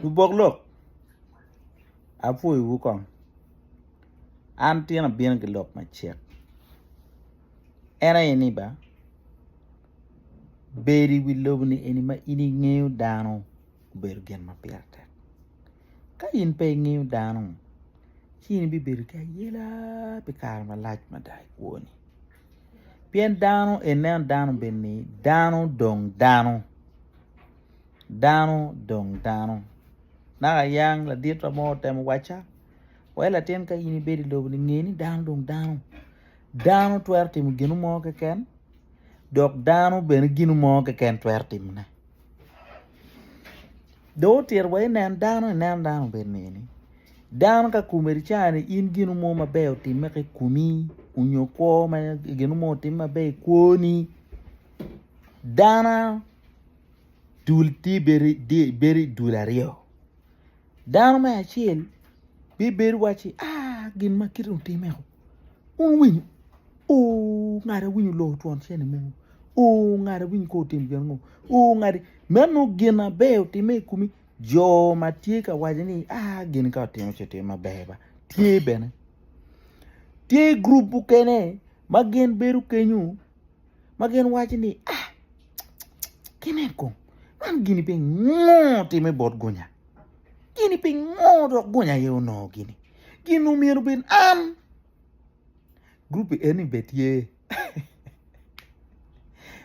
Ka-Bokolok. Afu wukong. Anti na bien gelok ma check. Era ini ba. Beri wi lobni ini ma ini ngeu Dano ber gen ma piarte. Ka in pe ngeu Dano. Chini bi ber ka yela pe kar ma lach ma dai woni. Pien Dano enen Dano benni Dano dong Dano. Dano dong Dano. Naga yang la ditra mo tem wacha. Wala ten ka ini beri lobni ngeni Dano dong Dano. Dano tuerte mu genu mo ke ken. Dok Dano ben ginu mo ke ken tuerte mu na. Do tier way nan Dano ben ni. Dano ka kumeri chani in ginu mo ma beo timme ke kumi unyo ko ma ginu mo timma be kwoni. Dana dulti beri dulario. Dano ma achil bi beri wachi gin ma kiru timme ko. Un win. Ngara win lo tuan chene mo. Ngara win ko tim gen ngo. Ngari meno gina beo timme kumi jo matika wajini gin ka tim chete ma beba. Tie bene. Tie grupu kene magen beru kenyu magen wajini kene ko man gini pe ngo timme bot gonya. Gini pe ngo do gonya yo no gini. Ginu miru ben grupi eni betie.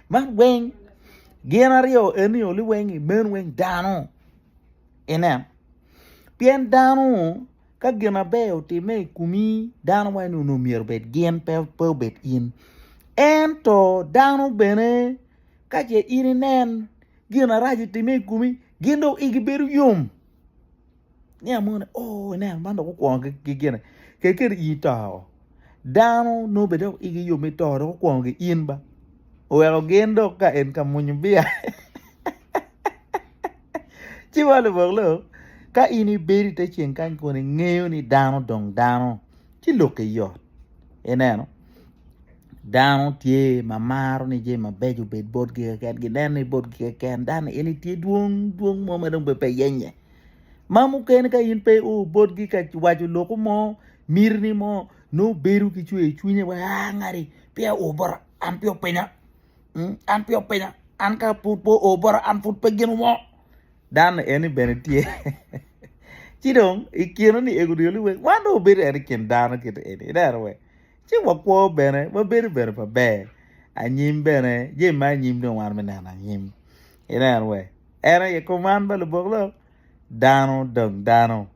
Man weng genario eni oli wengi men weng Dano. Enem. Pien Dano ka gena beo time kumi Dano wenu no miru bet gen pe bet in. Ento Dano bene ka je ini nen gena raji time kumi gendo igi beru yum. Ni amone nen mando ko kwon ke gena ke ker itao. Dano no bedo igi yumi toro kwon ge in ba. Wero gendo ka en ka munyubia. Chiwalo boglo ka ini beri te chen kan ko ni ngeo ni Dano dong Dano. Chi loke yo. Eneno. Dano tie mamaro ni je mabeju bet bot ge ken giden ni bot ge ken Dan ini tie duong mo madong be yenye. Mamu ken ka in pe bot gi ka waju loko mo mirni mo no beru ki chuye wa ngari pia obor an pio penya. An pio penya an ka pupo obor an put pegen mo. Dan ini benetie. Chidong ikino ni egudili we wando beri eri ken Dano kite ini darwe. Chi wakwo bene wa beri pa be. Anyim bene je ma nyim don wan menana nyim. Darwe. Era ye command balo boglo Dano dong Dano.